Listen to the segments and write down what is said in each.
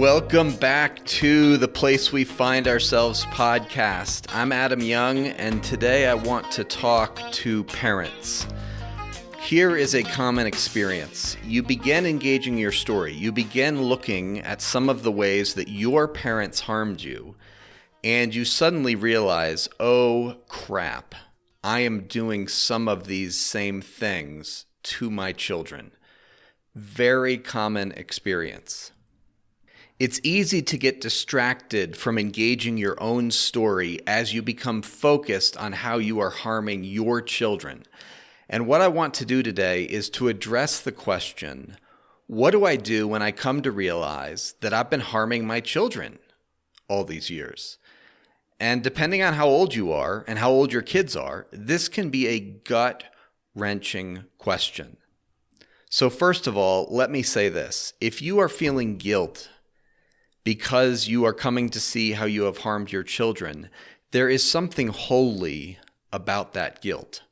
Welcome back to the Place We Find Ourselves podcast. I'm Adam Young, and today I want to talk to parents. Here is a common experience. You begin engaging your story. You begin looking at some of the ways that your parents harmed you, and you suddenly realize, oh crap, I am doing some of these same things to my children. Very common experience. It's easy to get distracted from engaging your own story as you become focused on how you are harming your children. And what I want to do today is to address the question, what do I do when I come to realize that I've been harming my children all these years? And depending on how old you are and how old your kids are, this can be a gut-wrenching question. So first of all, let me say this. If you are feeling guilt because you are coming to see how you have harmed your children, there is something holy about that guilt.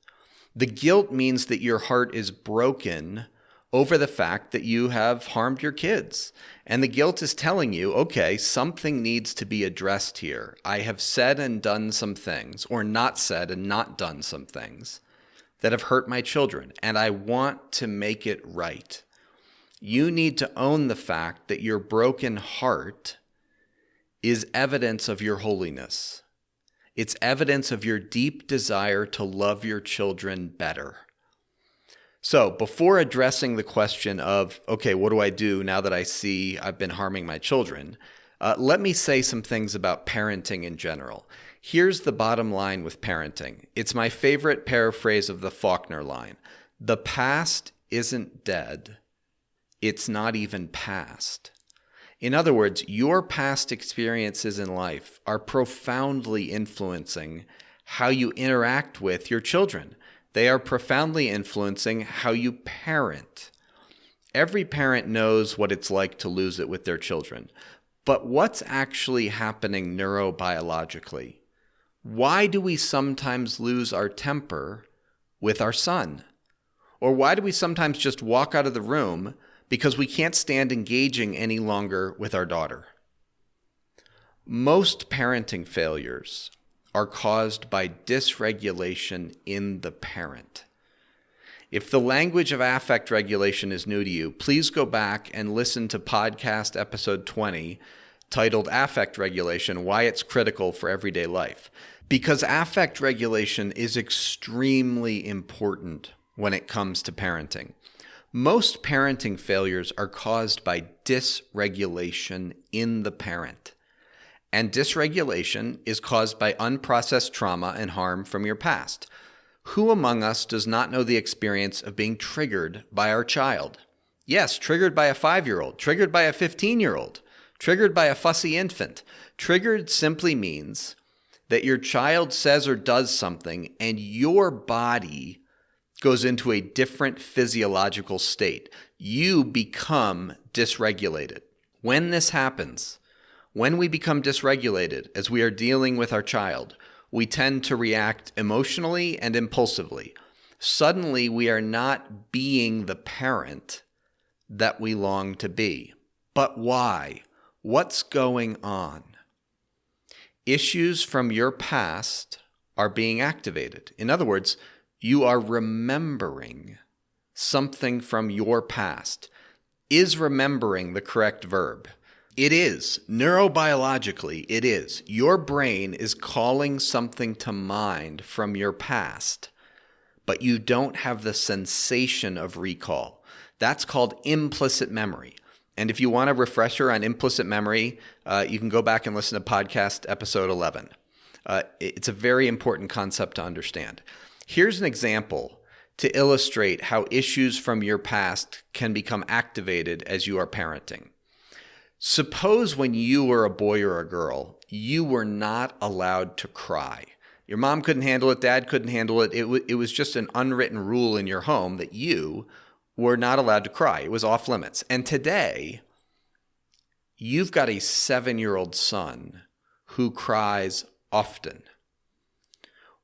The guilt means that your heart is broken over the fact that you have harmed your kids. And the guilt is telling you, okay, something needs to be addressed here. I have said and done some things, or not said and not done some things that have hurt my children, and I want to make it right. You need to own the fact that your broken heart is evidence of your holiness. It's evidence of your deep desire to love your children better. So before addressing the question of, okay, what do I do now that I see I've been harming my children? Let me say some things about parenting in general. Here's the bottom line with parenting. It's my favorite paraphrase of the Faulkner line. The past isn't dead. It's not even past. In other words, your past experiences in life are profoundly influencing how you interact with your children. They are profoundly influencing how you parent. Every parent knows what it's like to lose it with their children. But what's actually happening neurobiologically? Why do we sometimes lose our temper with our son? Or why do we sometimes just walk out of the room because we can't stand engaging any longer with our daughter? Most parenting failures are caused by dysregulation in the parent. If the language of affect regulation is new to you, please go back and listen to podcast episode 20 titled Affect Regulation, Why It's Critical for Everyday Life. Because affect regulation is extremely important when it comes to parenting. Most parenting failures are caused by dysregulation in the parent. And dysregulation is caused by unprocessed trauma and harm from your past. Who among us does not know the experience of being triggered by our child? Yes, triggered by a 5-year-old, triggered by a 15-year-old, triggered by a fussy infant. Triggered simply means that your child says or does something and your body goes into a different physiological state. You become dysregulated. When this happens, when we become dysregulated as we are dealing with our child, we tend to react emotionally and impulsively. Suddenly, we are not being the parent that we long to be. But why? What's going on? Issues from your past are being activated. In other words, you are remembering something from your past. Is remembering the correct verb? It is. Neurobiologically, it is. Your brain is calling something to mind from your past, but you don't have the sensation of recall. That's called implicit memory. And if you want a refresher on implicit memory, you can go back and listen to podcast episode 11. It's a very important concept to understand. Here's an example to illustrate how issues from your past can become activated as you are parenting. Suppose when you were a boy or a girl, you were not allowed to cry. Your mom couldn't handle it, dad couldn't handle it. It was just an unwritten rule in your home that you were not allowed to cry. It was off limits. And today, you've got a 7-year-old son who cries often.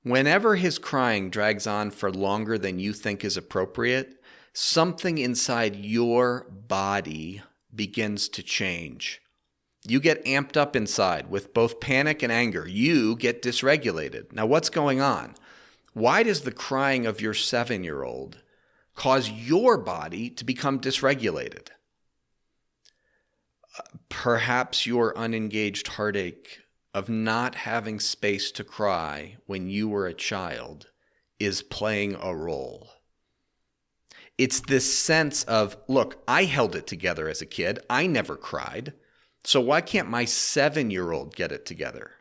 Whenever his crying drags on for longer than you think is appropriate, something inside your body begins to change. You get amped up inside with both panic and anger. You get dysregulated. Now, what's going on? Why does the crying of your 7-year-old cause your body to become dysregulated? Perhaps your unengaged heartache of not having space to cry when you were a child is playing a role. It's this sense of, look, I held it together as a kid. I never cried. So why can't my 7-year-old get it together?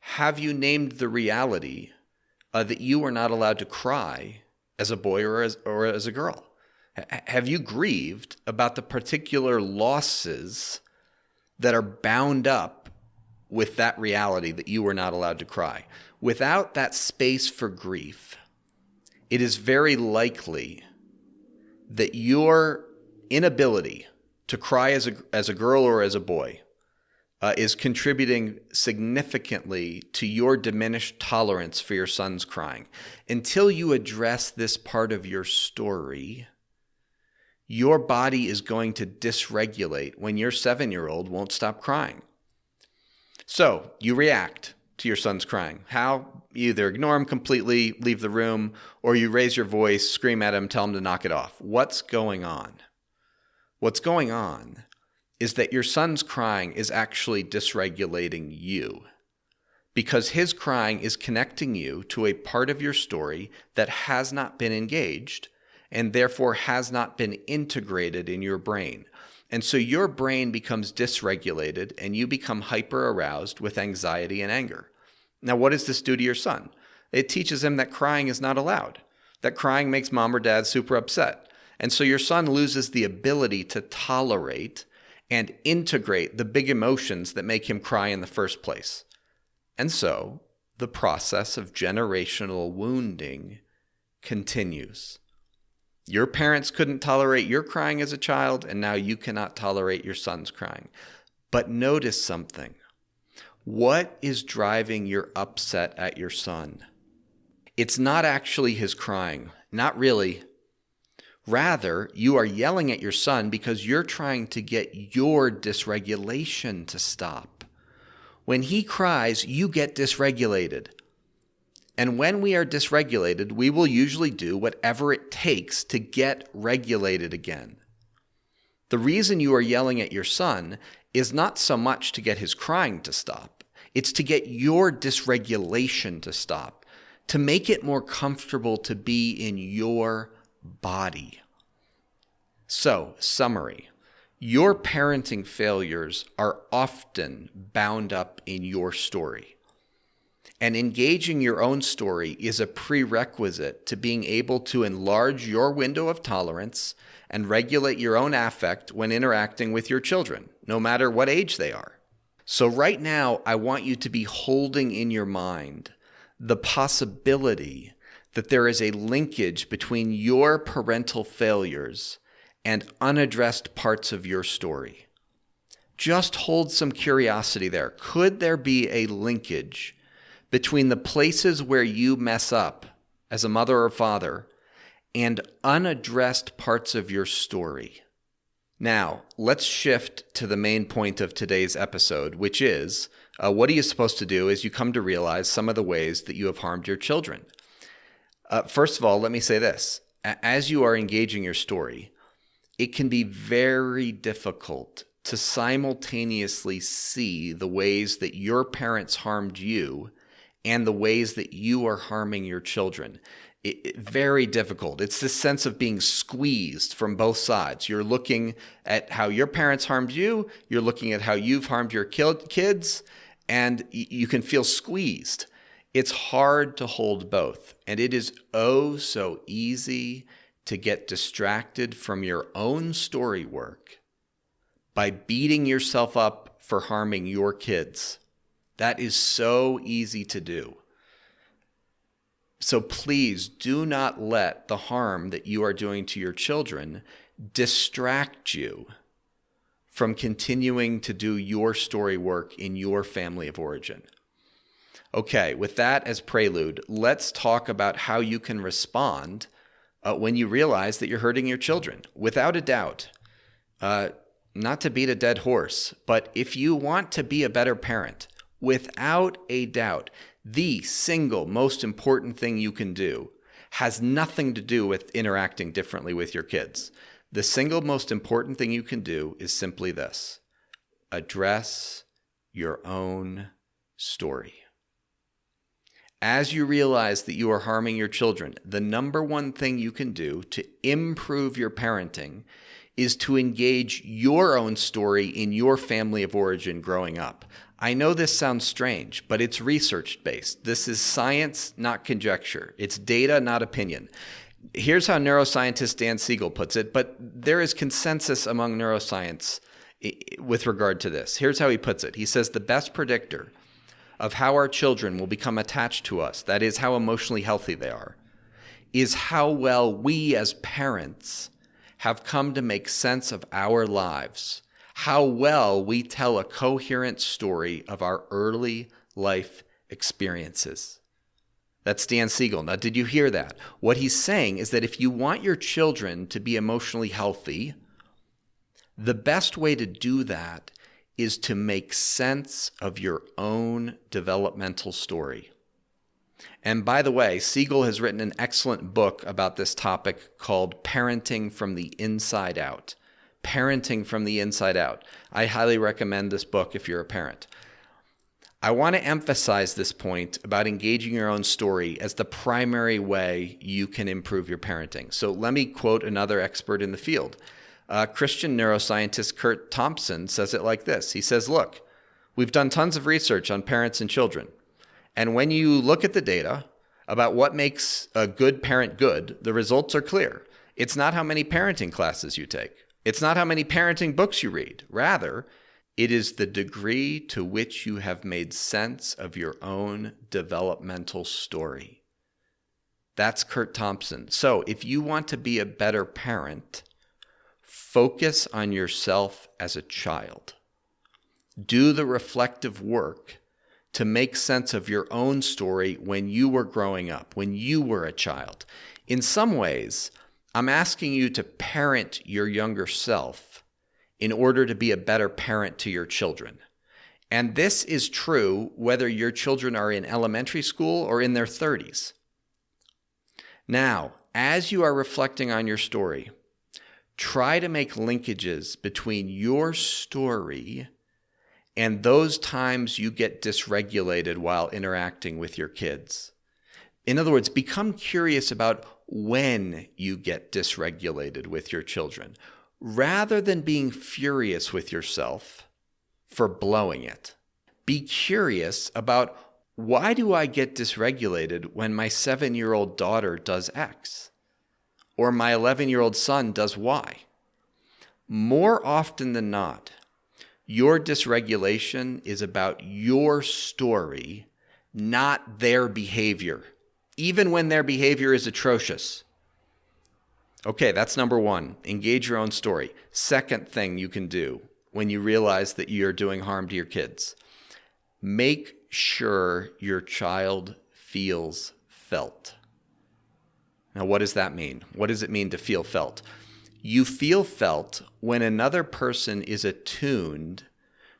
Have you named the reality that you are not allowed to cry as a boy or as a girl? Have you grieved about the particular losses that are bound up with that reality that you were not allowed to cry? Without that space for grief, it is very likely that your inability to cry as a girl or as a boy is contributing significantly to your diminished tolerance for your son's crying. Until you address this part of your story, your body is going to dysregulate when your 7-year-old won't stop crying. So you react to your son's crying. How? You either ignore him completely, leave the room, or you raise your voice, scream at him, tell him to knock it off. What's going on? What's going on is that your son's crying is actually dysregulating you, because his crying is connecting you to a part of your story that has not been engaged and therefore has not been integrated in your brain. And so your brain becomes dysregulated and you become hyper-aroused with anxiety and anger. Now, what does this do to your son? It teaches him that crying is not allowed, that crying makes mom or dad super upset. And so your son loses the ability to tolerate and integrate the big emotions that make him cry in the first place. And so the process of generational wounding continues. Your parents couldn't tolerate your crying as a child, and now you cannot tolerate your son's crying. But notice something. What is driving your upset at your son? It's not actually his crying. Not really. Rather, you are yelling at your son because you're trying to get your dysregulation to stop. When he cries, you get dysregulated. And when we are dysregulated, we will usually do whatever it takes to get regulated again. The reason you are yelling at your son is not so much to get his crying to stop. It's to get your dysregulation to stop, to make it more comfortable to be in your body. So, summary. Your parenting failures are often bound up in your story. And engaging your own story is a prerequisite to being able to enlarge your window of tolerance and regulate your own affect when interacting with your children, no matter what age they are. So right now, I want you to be holding in your mind the possibility that there is a linkage between your parental failures and unaddressed parts of your story. Just hold some curiosity there. Could there be a linkage between the places where you mess up as a mother or father and unaddressed parts of your story? Now, let's shift to the main point of today's episode, which is, what are you supposed to do as you come to realize some of the ways that you have harmed your children? First of all, let me say this. As you are engaging your story, it can be very difficult to simultaneously see the ways that your parents harmed you and the ways that you are harming your children. Very difficult. It's this sense of being squeezed from both sides. You're looking at how your parents harmed you, you're looking at how you've harmed your kids, and you can feel squeezed. It's hard to hold both, and it is oh so easy to get distracted from your own story work by beating yourself up for harming your kids. That is so easy to do. So please do not let the harm that you are doing to your children distract you from continuing to do your story work in your family of origin. Okay, with that as prelude, let's talk about how you can respond when you realize that you're hurting your children. Without a doubt, not to beat a dead horse, but if you want to be a better parent, without a doubt, the single most important thing you can do has nothing to do with interacting differently with your kids. The single most important thing you can do is simply this: address your own story. As you realize that you are harming your children, the number one thing you can do to improve your parenting is to engage your own story in your family of origin growing up. I know this sounds strange, but it's research-based. This is science, not conjecture. It's data, not opinion. Here's how neuroscientist Dan Siegel puts it, but there is consensus among neuroscience with regard to this. Here's how he puts it. He says the best predictor of how our children will become attached to us, that is, how emotionally healthy they are, is how well we as parents have come to make sense of our lives, how well we tell a coherent story of our early life experiences. That's Dan Siegel. Now, did you hear that? What he's saying is that if you want your children to be emotionally healthy, the best way to do that is to make sense of your own developmental story. And by the way, Siegel has written an excellent book about this topic called Parenting from the Inside Out. Parenting from the Inside Out. I highly recommend this book if you're a parent. I want to emphasize this point about engaging your own story as the primary way you can improve your parenting. So let me quote another expert in the field. Christian neuroscientist Kurt Thompson says it like this. He says, look, we've done tons of research on parents and children. And when you look at the data about what makes a good parent good, the results are clear. It's not how many parenting classes you take. It's not how many parenting books you read. Rather, it is the degree to which you have made sense of your own developmental story. That's Kurt Thompson. So if you want to be a better parent, focus on yourself as a child. Do the reflective work to make sense of your own story when you were growing up, when you were a child. In some ways, I'm asking you to parent your younger self in order to be a better parent to your children. And this is true whether your children are in elementary school or in their 30s. Now, as you are reflecting on your story, try to make linkages between your story and those times you get dysregulated while interacting with your kids. In other words, become curious about when you get dysregulated with your children, rather than being furious with yourself for blowing it. Be curious about, why do I get dysregulated when my 7-year-old daughter does X? Or my 11-year-old son does Y? More often than not, your dysregulation is about your story, not their behavior, even when their behavior is atrocious. Okay, that's number one. Engage your own story. Second thing you can do when you realize that you're doing harm to your kids, make sure your child feels felt. Now, what does that mean? What does it mean to feel felt? You feel felt when another person is attuned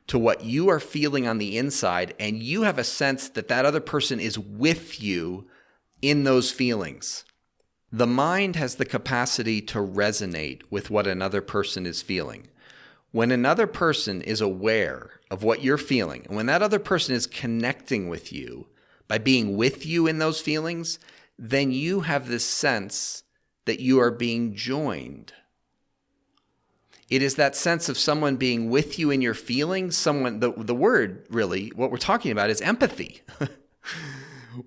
to what you are feeling on the inside, and you have a sense that that other person is with you in those feelings. The mind has the capacity to resonate with what another person is feeling. When another person is aware of what you're feeling, and when that other person is connecting with you by being with you in those feelings, then you have this sense that you are being joined. It is that sense of someone being with you in your feelings. The word really, what we're talking about is empathy.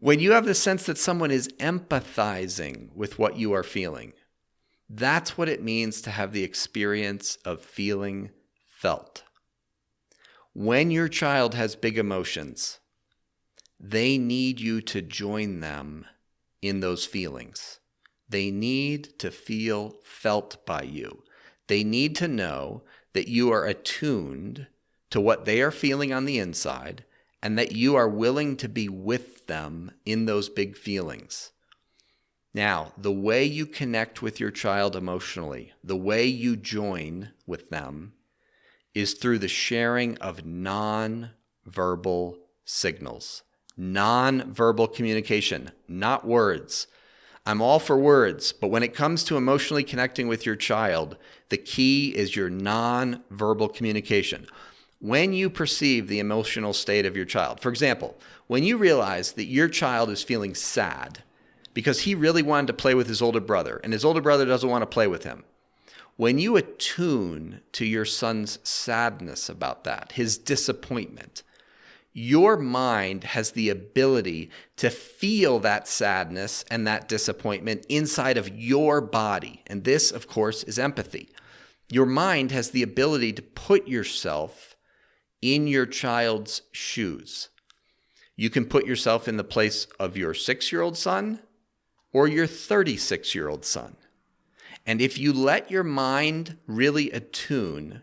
When you have the sense that someone is empathizing with what you are feeling, that's what it means to have the experience of feeling felt. When your child has big emotions, they need you to join them in those feelings. They need to feel felt by you. They need to know that you are attuned to what they are feeling on the inside, and that you are willing to be with them in those big feelings. Now, the way you connect with your child emotionally, the way you join with them, is through the sharing of non-verbal signals. Non-verbal communication, not words. I'm all for words, but when it comes to emotionally connecting with your child, the key is your non-verbal communication. When you perceive the emotional state of your child, for example, when you realize that your child is feeling sad because he really wanted to play with his older brother and his older brother doesn't want to play with him, when you attune to your son's sadness about that, his disappointment, your mind has the ability to feel that sadness and that disappointment inside of your body. And this, of course, is empathy. Your mind has the ability to put yourself in your child's shoes. You can put yourself in the place of your 6-year-old son or your 36-year-old son. And if you let your mind really attune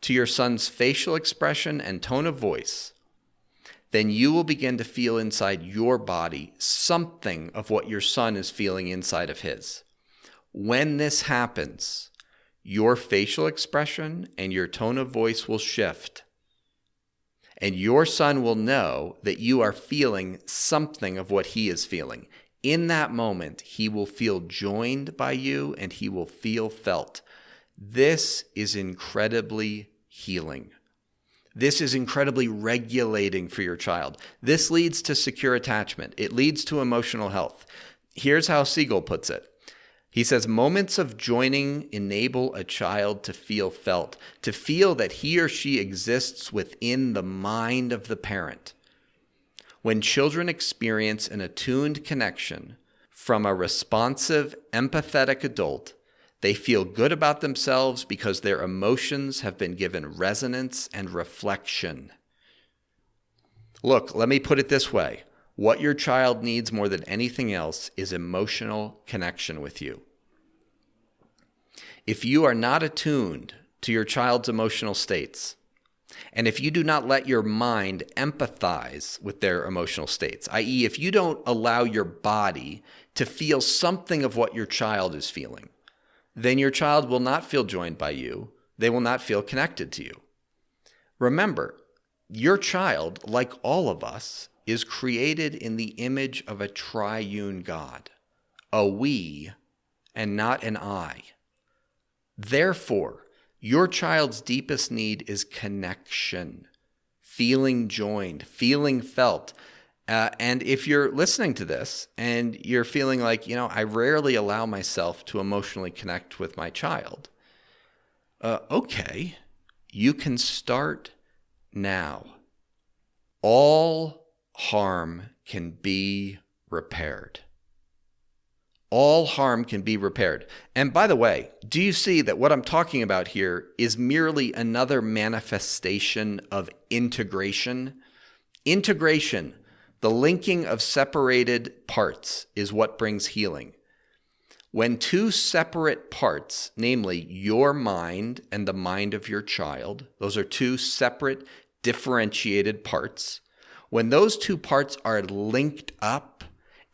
to your son's facial expression and tone of voice, then you will begin to feel inside your body something of what your son is feeling inside of his. When this happens, your facial expression and your tone of voice will shift. And your son will know that you are feeling something of what he is feeling. In that moment, he will feel joined by you and he will feel felt. This is incredibly healing. This is incredibly regulating for your child. This leads to secure attachment. It leads to emotional health. Here's how Siegel puts it. He says, moments of joining enable a child to feel felt, to feel that he or she exists within the mind of the parent. When children experience an attuned connection from a responsive, empathetic adult, they feel good about themselves because their emotions have been given resonance and reflection. Look, let me put it this way. What your child needs more than anything else is emotional connection with you. If you are not attuned to your child's emotional states, and if you do not let your mind empathize with their emotional states, i.e., if you don't allow your body to feel something of what your child is feeling, then your child will not feel joined by you. They will not feel connected to you. Remember, your child, like all of us, is created in the image of a triune God, a we and not an I. Therefore, your child's deepest need is connection, feeling joined, feeling felt. And if you're listening to this and you're feeling like, I rarely allow myself to emotionally connect with my child, okay, you can start now. All harm can be repaired. All harm can be repaired. And by the way, do you see that what I'm talking about here is merely another manifestation of integration? Integration, the linking of separated parts, is what brings healing. When two separate parts, namely your mind and the mind of your child, those are two separate, differentiated parts, when those two parts are linked up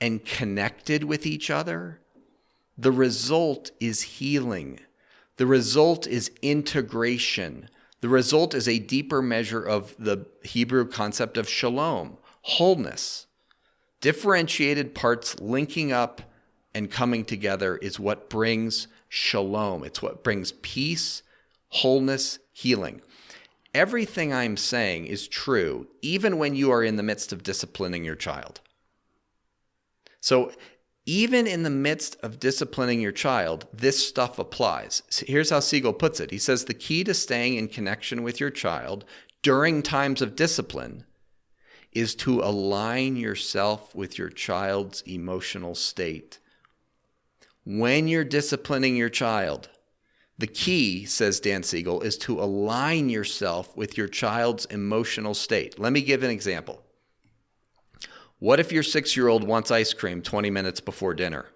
and connected with each other, the result is healing. The result is integration. The result is a deeper measure of the Hebrew concept of shalom, wholeness. Differentiated parts linking up and coming together is what brings shalom. It's what brings peace, wholeness, healing. Everything I'm saying is true, even when you are in the midst of disciplining your child. So even in the midst of disciplining your child, this stuff applies. Here's how Siegel puts it. He says, the key to staying in connection with your child during times of discipline is to align yourself with your child's emotional state. When you're disciplining your child, the key, says Dan Siegel, is to align yourself with your child's emotional state. Let me give an example. What if your 6-year-old wants ice cream 20 minutes before dinner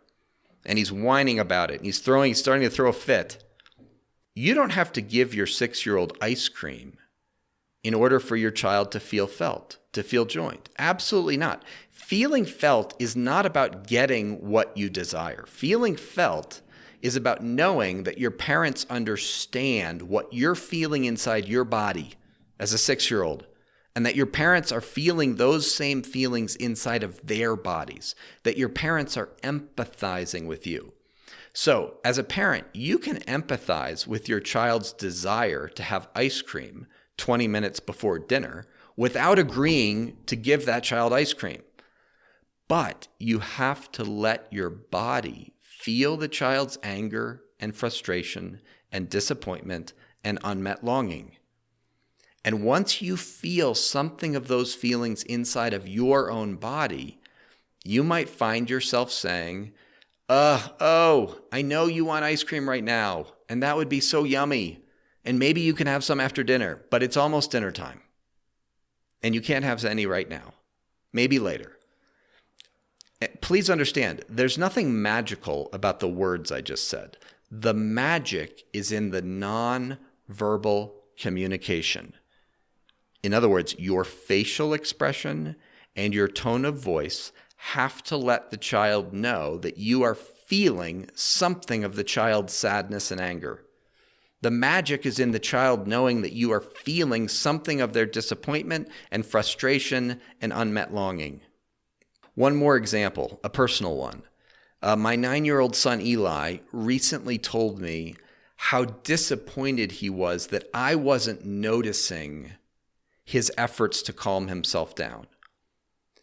and he's whining about it and he's starting to throw a fit? You don't have to give your 6-year-old ice cream in order for your child to feel felt, to feel joined. Absolutely not. Feeling felt is not about getting what you desire. Feeling felt is about knowing that your parents understand what you're feeling inside your body as a 6-year-old, and that your parents are feeling those same feelings inside of their bodies, that your parents are empathizing with you. So, as a parent, you can empathize with your child's desire to have ice cream 20 minutes before dinner without agreeing to give that child ice cream. But you have to let your body feel the child's anger and frustration and disappointment and unmet longing. And once you feel something of those feelings inside of your own body, you might find yourself saying, I know you want ice cream right now, and that would be so yummy. And maybe you can have some after dinner, but it's almost dinner time. And you can't have any right now. Maybe later. Please understand, there's nothing magical about the words I just said. The magic is in the non-verbal communication. In other words, your facial expression and your tone of voice have to let the child know that you are feeling something of the child's sadness and anger. The magic is in the child knowing that you are feeling something of their disappointment and frustration and unmet longing. One more example, a personal one. My 9-year-old son Eli recently told me how disappointed he was that I wasn't noticing his efforts to calm himself down.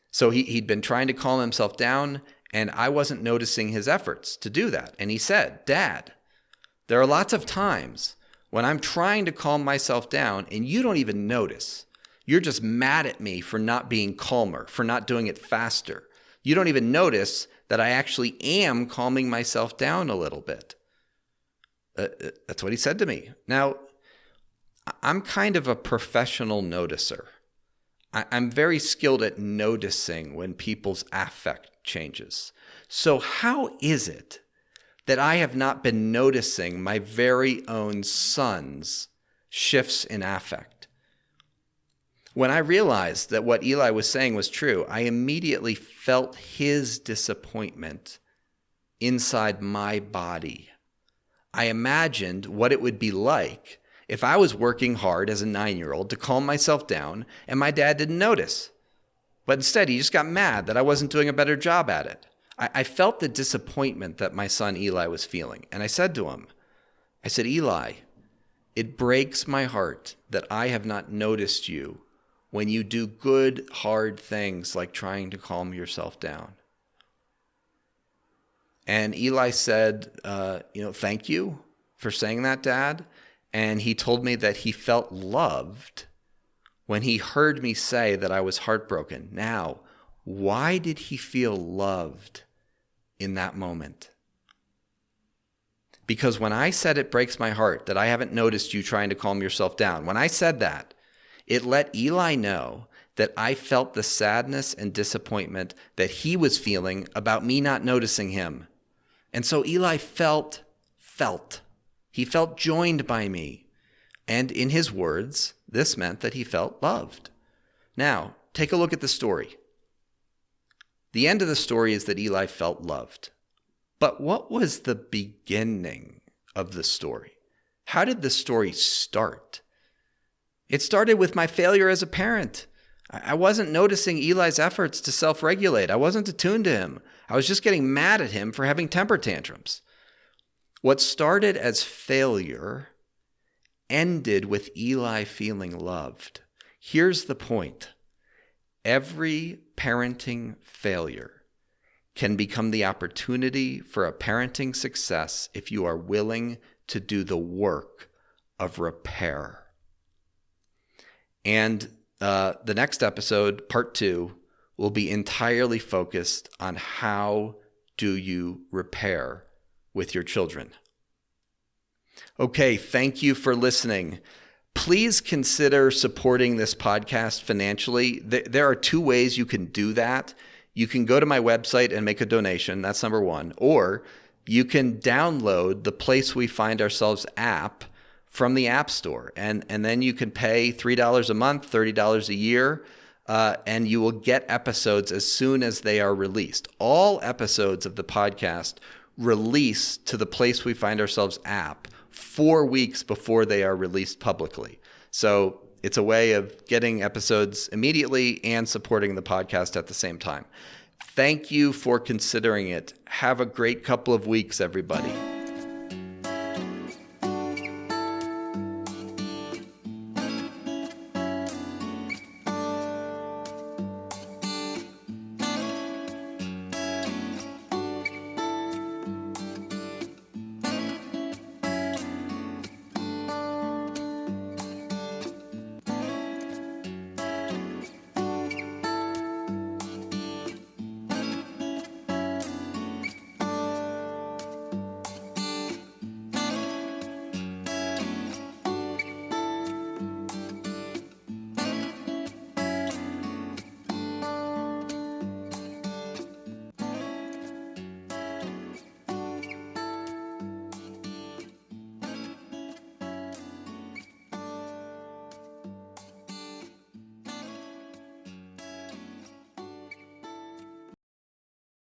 So he'd been trying to calm himself down, and I wasn't noticing his efforts to do that. And he said, "Dad, there are lots of times when I'm trying to calm myself down and you don't even notice. You're just mad at me for not being calmer, for not doing it faster. You don't even notice that I actually am calming myself down a little bit." That's what he said to me. Now, I'm kind of a professional noticer. I'm very skilled at noticing when people's affect changes. So how is it that I have not been noticing my very own son's shifts in affect? When I realized that what Eli was saying was true, I immediately felt his disappointment inside my body. I imagined what it would be like if I was working hard as a 9-year-old to calm myself down and my dad didn't notice. But instead, he just got mad that I wasn't doing a better job at it. I felt the disappointment that my son Eli was feeling. And I said to him, Eli, it breaks my heart that I have not noticed you when you do good, hard things like trying to calm yourself down. And Eli said, thank you for saying that, Dad. And he told me that he felt loved when he heard me say that I was heartbroken. Now, why did he feel loved in that moment? Because when I said it breaks my heart that I haven't noticed you trying to calm yourself down, when I said that, it let Eli know that I felt the sadness and disappointment that he was feeling about me not noticing him. And so Eli felt. He felt joined by me. And in his words, this meant that he felt loved. Now, take a look at the story. The end of the story is that Eli felt loved. But what was the beginning of the story? How did the story start? It started with my failure as a parent. I wasn't noticing Eli's efforts to self-regulate. I wasn't attuned to him. I was just getting mad at him for having temper tantrums. What started as failure ended with Eli feeling loved. Here's the point. Every parenting failure can become the opportunity for a parenting success if you are willing to do the work of repair. And the next episode, part 2, will be entirely focused on how do you repair with your children. Okay, thank you for listening. Please consider supporting this podcast financially. There are 2 ways you can do that. You can go to my website and make a donation. That's number 1. Or you can download the Place We Find Ourselves app from the App Store. And then you can pay $3 a month, $30 a year, and you will get episodes as soon as they are released. All episodes of the podcast release to the Place We Find Ourselves app 4 weeks before they are released publicly. So it's a way of getting episodes immediately and supporting the podcast at the same time. Thank you for considering it. Have a great couple of weeks, everybody.